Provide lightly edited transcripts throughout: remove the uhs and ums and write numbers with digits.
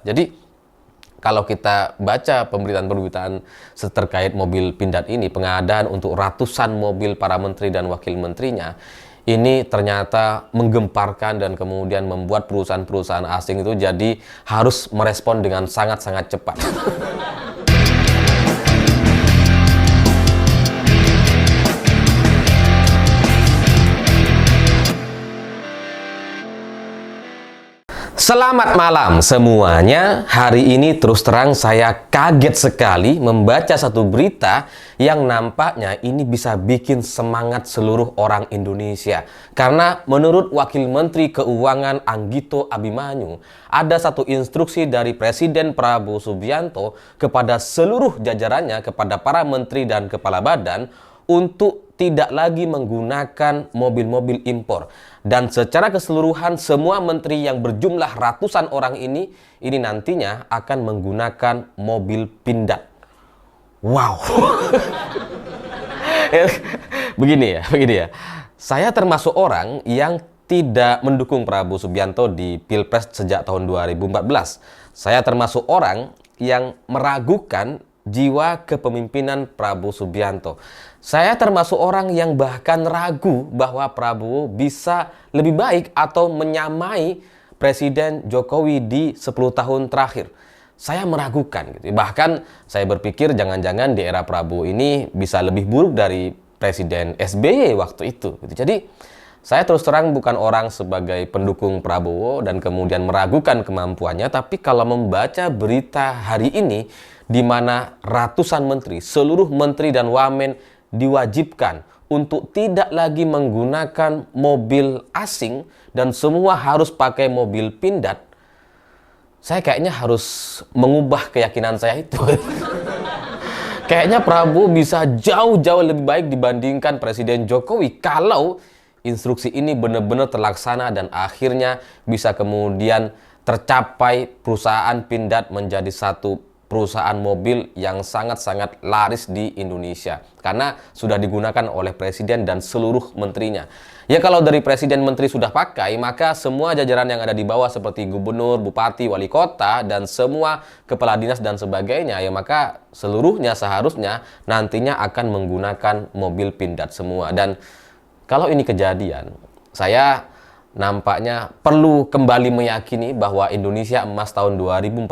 Jadi kalau kita baca pemberitaan-pemberitaan terkait mobil Pindad ini, pengadaan untuk ratusan mobil para menteri dan wakil menterinya, ini ternyata menggemparkan dan kemudian membuat perusahaan-perusahaan asing itu jadi harus merespon dengan sangat-sangat cepat. Selamat malam semuanya. Hari ini terus terang saya kaget sekali membaca satu berita yang nampaknya ini bisa bikin semangat seluruh orang Indonesia. Karena menurut Wakil Menteri Keuangan Anggito Abimanyu, ada satu instruksi dari Presiden Prabowo Subianto kepada seluruh jajarannya, kepada para menteri dan kepala badan untuk tidak lagi menggunakan mobil-mobil impor. Dan secara keseluruhan semua menteri yang berjumlah ratusan orang ini nantinya akan menggunakan mobil Pindad. Wow. Begini ya. Saya termasuk orang yang tidak mendukung Prabowo Subianto di Pilpres sejak tahun 2014. Saya termasuk orang yang meragukan jiwa kepemimpinan Prabowo Subianto. Saya termasuk orang yang bahkan ragu bahwa Prabowo bisa lebih baik atau menyamai Presiden Jokowi di 10 tahun terakhir. Saya meragukan gitu. Bahkan saya berpikir jangan-jangan di era Prabowo ini bisa lebih buruk dari Presiden SBY waktu itu gitu. Jadi saya terus terang bukan orang sebagai pendukung Prabowo dan kemudian meragukan kemampuannya, tapi kalau membaca berita hari ini di mana ratusan menteri, seluruh menteri dan wamen diwajibkan untuk tidak lagi menggunakan mobil asing dan semua harus pakai mobil Pindad, saya kayaknya harus mengubah keyakinan saya itu. Kayaknya Prabowo bisa jauh-jauh lebih baik dibandingkan Presiden Jokowi kalau instruksi ini benar-benar terlaksana dan akhirnya bisa kemudian tercapai perusahaan Pindad menjadi satu perusahaan mobil yang sangat-sangat laris di Indonesia karena sudah digunakan oleh presiden dan seluruh menterinya. Ya kalau dari presiden menteri sudah pakai, maka semua jajaran yang ada di bawah seperti gubernur, bupati, wali kota dan semua kepala dinas dan sebagainya, ya maka seluruhnya seharusnya nantinya akan menggunakan mobil Pindad semua. Dan kalau ini kejadian, saya nampaknya perlu kembali meyakini bahwa Indonesia emas tahun 2045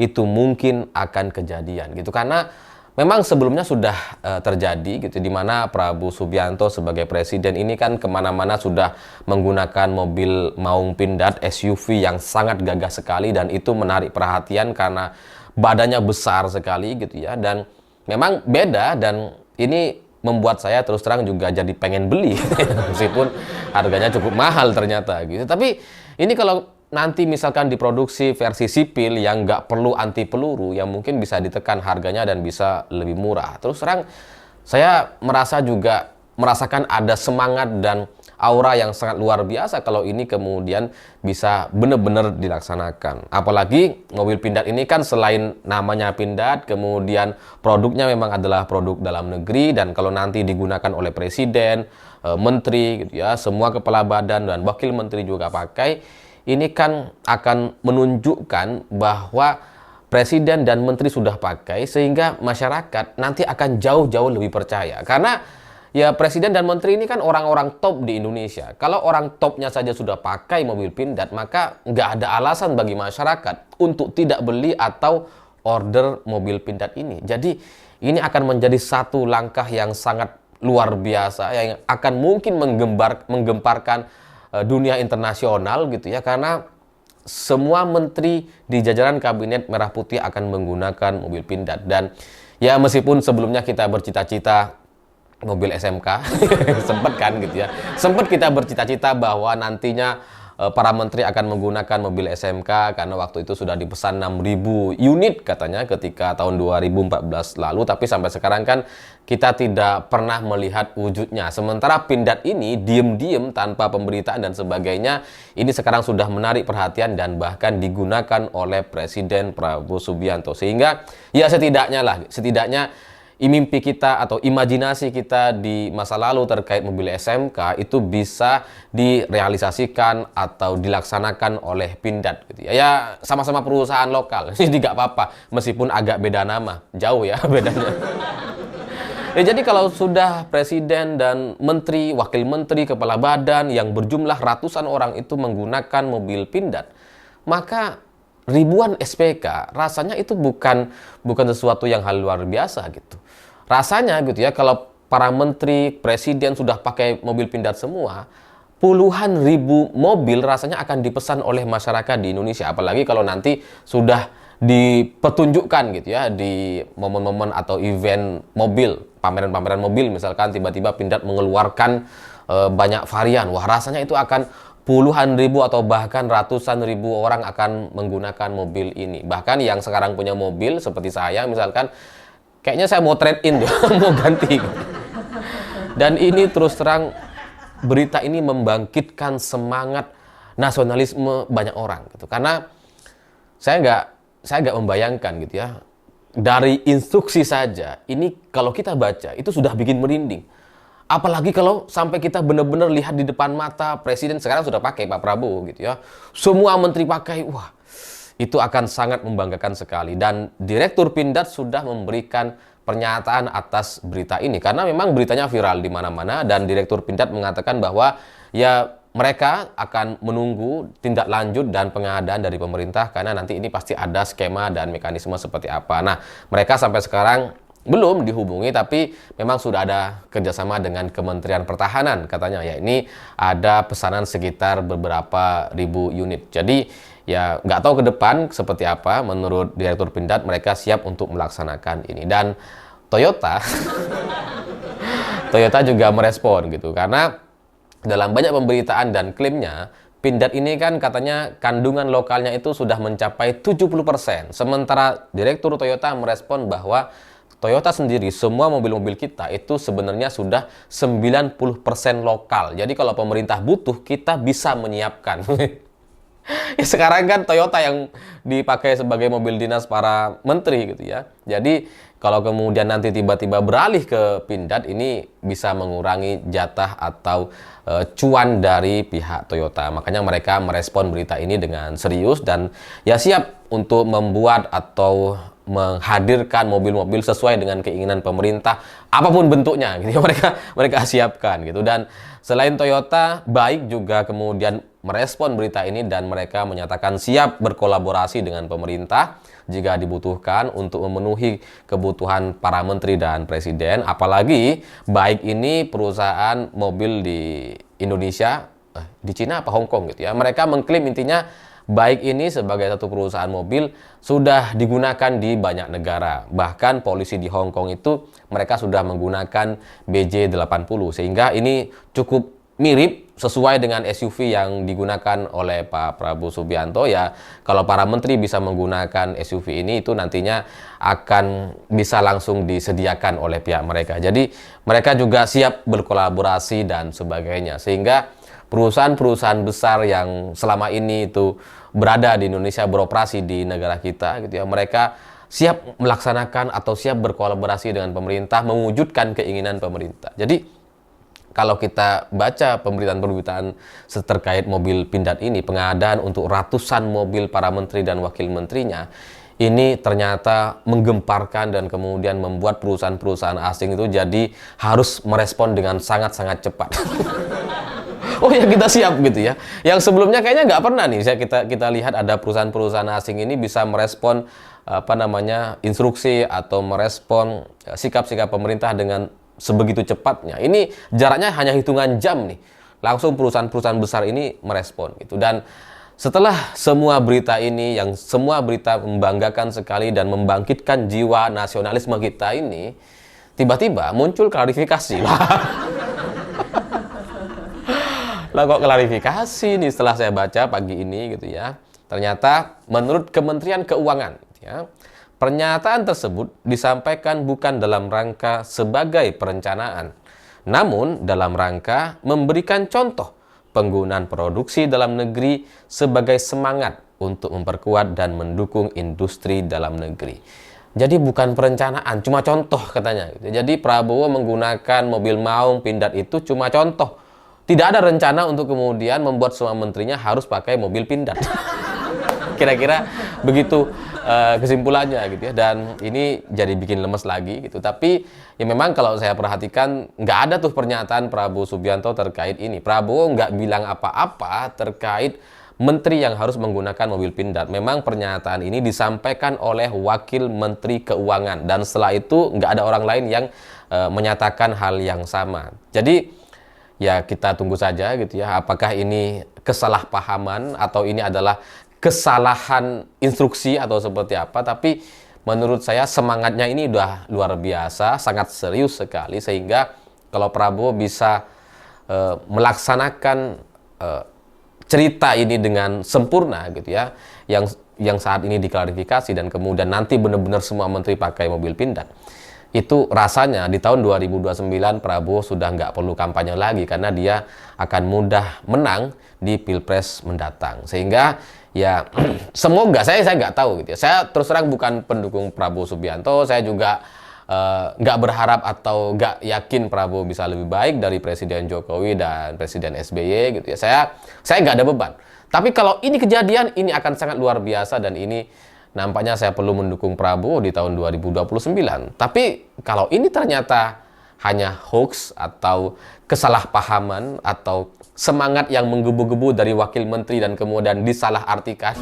itu mungkin akan kejadian gitu. Karena memang sebelumnya sudah terjadi gitu, di mana Prabowo Subianto sebagai presiden ini kan kemana-mana sudah menggunakan mobil maung Pindad SUV yang sangat gagah sekali dan itu menarik perhatian karena badannya besar sekali gitu ya, dan memang beda dan ini membuat saya terus terang juga jadi pengen beli meskipun harganya cukup mahal ternyata gitu. Tapi ini kalau nanti misalkan diproduksi versi sipil yang nggak perlu anti peluru, yang mungkin bisa ditekan harganya dan bisa lebih murah. Terus terang saya merasa juga merasakan ada semangat dan aura yang sangat luar biasa kalau ini kemudian bisa benar-benar dilaksanakan. Apalagi mobil Pindad ini kan selain namanya Pindad, kemudian produknya memang adalah produk dalam negeri, dan kalau nanti digunakan oleh presiden, menteri gitu ya, semua kepala badan dan wakil menteri juga pakai, ini kan akan menunjukkan bahwa presiden dan menteri sudah pakai sehingga masyarakat nanti akan jauh-jauh lebih percaya. Karena ya presiden dan menteri ini kan orang-orang top di Indonesia. Kalau orang topnya saja sudah pakai mobil Pindad, maka nggak ada alasan bagi masyarakat untuk tidak beli atau order mobil Pindad ini. Jadi ini akan menjadi satu langkah yang sangat luar biasa yang akan mungkin menggemparkan dunia internasional gitu ya, karena semua menteri di jajaran kabinet merah putih akan menggunakan mobil Pindad. Dan ya meskipun sebelumnya kita bercita-cita mobil SMK sempat kan gitu ya, sempat kita bercita-cita bahwa nantinya para menteri akan menggunakan mobil SMK karena waktu itu sudah dipesan 6.000 unit katanya ketika tahun 2014 lalu, tapi sampai sekarang kan kita tidak pernah melihat wujudnya. Sementara Pindad ini diem-diem tanpa pemberitaan dan sebagainya, ini sekarang sudah menarik perhatian dan bahkan digunakan oleh Presiden Prabowo Subianto. Sehingga ya setidaknya mimpi kita atau imajinasi kita di masa lalu terkait mobil SMK itu bisa direalisasikan atau dilaksanakan oleh Pindad gitu ya. Ya sama-sama perusahaan lokal, jadi nggak apa-apa meskipun agak beda nama, jauh ya bedanya. Ya, jadi kalau sudah presiden dan menteri, wakil menteri, kepala badan yang berjumlah ratusan orang itu menggunakan mobil Pindad, maka ribuan SPK rasanya itu bukan sesuatu yang hal luar biasa gitu. Rasanya gitu ya, kalau para menteri, presiden sudah pakai mobil Pindad semua, puluhan ribu mobil rasanya akan dipesan oleh masyarakat di Indonesia. Apalagi kalau nanti sudah dipertunjukkan gitu ya di momen-momen atau event mobil, pameran-pameran mobil, misalkan tiba-tiba Pindad mengeluarkan banyak varian. Wah, rasanya itu akan puluhan ribu atau bahkan ratusan ribu orang akan menggunakan mobil ini. Bahkan yang sekarang punya mobil seperti saya misalkan, kayaknya saya mau trade in mau ganti. Dan ini terus terang, berita ini membangkitkan semangat nasionalisme banyak orang gitu. Karena saya nggak membayangkan gitu ya, dari instruksi saja ini kalau kita baca itu sudah bikin merinding. Apalagi kalau sampai kita benar-benar lihat di depan mata presiden sekarang sudah pakai, Pak Prabowo gitu ya. Semua menteri pakai, wah itu akan sangat membanggakan sekali. Dan Direktur Pindad sudah memberikan pernyataan atas berita ini. Karena memang beritanya viral di mana-mana dan Direktur Pindad mengatakan bahwa ya mereka akan menunggu tindak lanjut dan pengadaan dari pemerintah karena nanti ini pasti ada skema dan mekanisme seperti apa. Nah, mereka sampai sekarang belum dihubungi, tapi memang sudah ada kerjasama dengan Kementerian Pertahanan katanya. Ya, ini ada pesanan sekitar beberapa ribu unit. Jadi ya nggak tahu ke depan seperti apa. Menurut Direktur Pindad mereka siap untuk melaksanakan ini. Dan Toyota, Toyota juga merespon gitu karena dalam banyak pemberitaan dan klaimnya, Pindad ini kan katanya kandungan lokalnya itu sudah mencapai 70%. Sementara Direktur Toyota merespon bahwa Toyota sendiri, semua mobil-mobil kita itu sebenarnya sudah 90% lokal. Jadi kalau pemerintah butuh, kita bisa menyiapkan. Ya, sekarang kan Toyota yang dipakai sebagai mobil dinas para menteri gitu ya. Jadi kalau kemudian nanti tiba-tiba beralih ke Pindad, ini bisa mengurangi jatah atau cuan dari pihak Toyota. Makanya mereka merespon berita ini dengan serius dan ya siap untuk membuat atau menghadirkan mobil-mobil sesuai dengan keinginan pemerintah apapun bentuknya gitu ya, mereka siapkan gitu. Dan selain Toyota, Baik juga kemudian merespon berita ini dan mereka menyatakan siap berkolaborasi dengan pemerintah jika dibutuhkan untuk memenuhi kebutuhan para menteri dan presiden. Apalagi Baik ini perusahaan mobil di Indonesia, di Cina apa Hong Kong gitu ya. Mereka mengklaim intinya Baik ini sebagai satu perusahaan mobil sudah digunakan di banyak negara. Bahkan polisi di Hong Kong itu mereka sudah menggunakan BJ80 sehingga ini cukup mirip sesuai dengan SUV yang digunakan oleh Pak Prabowo Subianto. Ya, kalau para menteri bisa menggunakan SUV ini itu nantinya akan bisa langsung disediakan oleh pihak mereka. Jadi mereka juga siap berkolaborasi dan sebagainya sehingga perusahaan-perusahaan besar yang selama ini itu berada di Indonesia, beroperasi di negara kita gitu ya, mereka siap melaksanakan atau siap berkolaborasi dengan pemerintah mewujudkan keinginan pemerintah. Jadi kalau kita baca pemberitaan-pemberitaan terkait mobil Pindad ini, pengadaan untuk ratusan mobil para menteri dan wakil menterinya, ini ternyata menggemparkan dan kemudian membuat perusahaan-perusahaan asing itu jadi harus merespon dengan sangat-sangat cepat. Oh ya, kita siap gitu ya. Yang sebelumnya kayaknya nggak pernah nih kita lihat ada perusahaan-perusahaan asing ini bisa merespon instruksi atau merespon sikap-sikap pemerintah dengan sebegitu cepatnya. Ini jaraknya hanya hitungan jam nih. Langsung perusahaan-perusahaan besar ini merespon gitu. Dan setelah semua berita ini yang semua berita membanggakan sekali dan membangkitkan jiwa nasionalisme kita ini, tiba-tiba muncul klarifikasi. Lah kok klarifikasi nih setelah saya baca pagi ini gitu ya. Ternyata menurut Kementerian Keuangan gitu ya, pernyataan tersebut disampaikan bukan dalam rangka sebagai perencanaan, namun dalam rangka memberikan contoh penggunaan produksi dalam negeri sebagai semangat untuk memperkuat dan mendukung industri dalam negeri. Jadi bukan perencanaan, cuma contoh katanya. Jadi Prabowo menggunakan mobil Maung Pindad itu cuma contoh. Tidak ada rencana untuk kemudian membuat semua menterinya harus pakai mobil Pindad. Kira-kira begitu kesimpulannya gitu ya. Dan ini jadi bikin lemes lagi gitu. Tapi ya memang kalau saya perhatikan nggak ada tuh pernyataan Prabowo Subianto terkait ini. Prabowo nggak bilang apa-apa terkait menteri yang harus menggunakan mobil Pindad. Memang pernyataan ini disampaikan oleh Wakil Menteri Keuangan dan setelah itu nggak ada orang lain yang menyatakan hal yang sama. Jadi ya kita tunggu saja gitu ya, apakah ini kesalahpahaman atau ini adalah kesalahan instruksi atau seperti apa. Tapi menurut saya semangatnya ini udah luar biasa, sangat serius sekali, sehingga kalau Prabowo bisa melaksanakan cerita ini dengan sempurna gitu ya, yang saat ini diklarifikasi dan kemudian nanti benar-benar semua menteri pakai mobil Pindad, itu rasanya di tahun 2029 Prabowo sudah nggak perlu kampanye lagi karena dia akan mudah menang di Pilpres mendatang. Sehingga ya semoga, saya nggak tahu gitu ya, saya terus terang bukan pendukung Prabowo Subianto, saya juga nggak berharap atau nggak yakin Prabowo bisa lebih baik dari Presiden Jokowi dan Presiden SBY gitu ya. Saya nggak ada beban. Tapi kalau ini kejadian, ini akan sangat luar biasa dan ini nampaknya saya perlu mendukung Prabowo di tahun 2029. Tapi kalau ini ternyata hanya hoax atau kesalahpahaman atau semangat yang menggebu-gebu dari wakil menteri dan kemudian disalahartikan,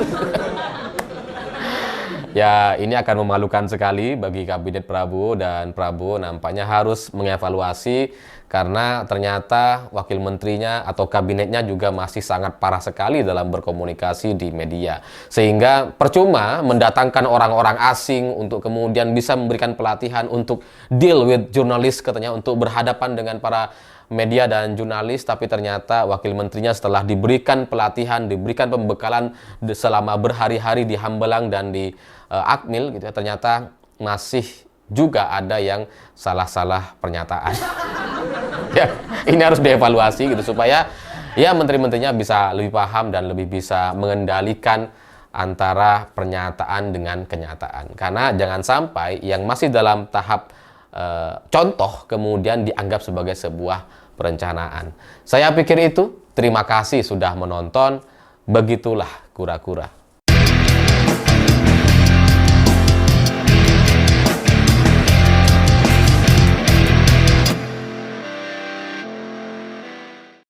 ya ini akan memalukan sekali bagi kabinet Prabowo, dan Prabowo nampaknya harus mengevaluasi karena ternyata wakil menterinya atau kabinetnya juga masih sangat parah sekali dalam berkomunikasi di media. Sehingga percuma mendatangkan orang-orang asing untuk kemudian bisa memberikan pelatihan untuk deal with jurnalis katanya, untuk berhadapan dengan para media dan jurnalis, tapi ternyata wakil menterinya setelah diberikan pelatihan, diberikan pembekalan selama berhari-hari di Hambalang dan di Akmil gitu ya, ternyata masih juga ada yang salah-salah pernyataan. Ya, ini harus dievaluasi gitu supaya ya menteri-menterinya bisa lebih paham dan lebih bisa mengendalikan antara pernyataan dengan kenyataan. Karena jangan sampai yang masih dalam tahap contoh kemudian dianggap sebagai sebuah perencanaan. Saya pikir itu. Terima kasih sudah menonton. Begitulah kura-kura.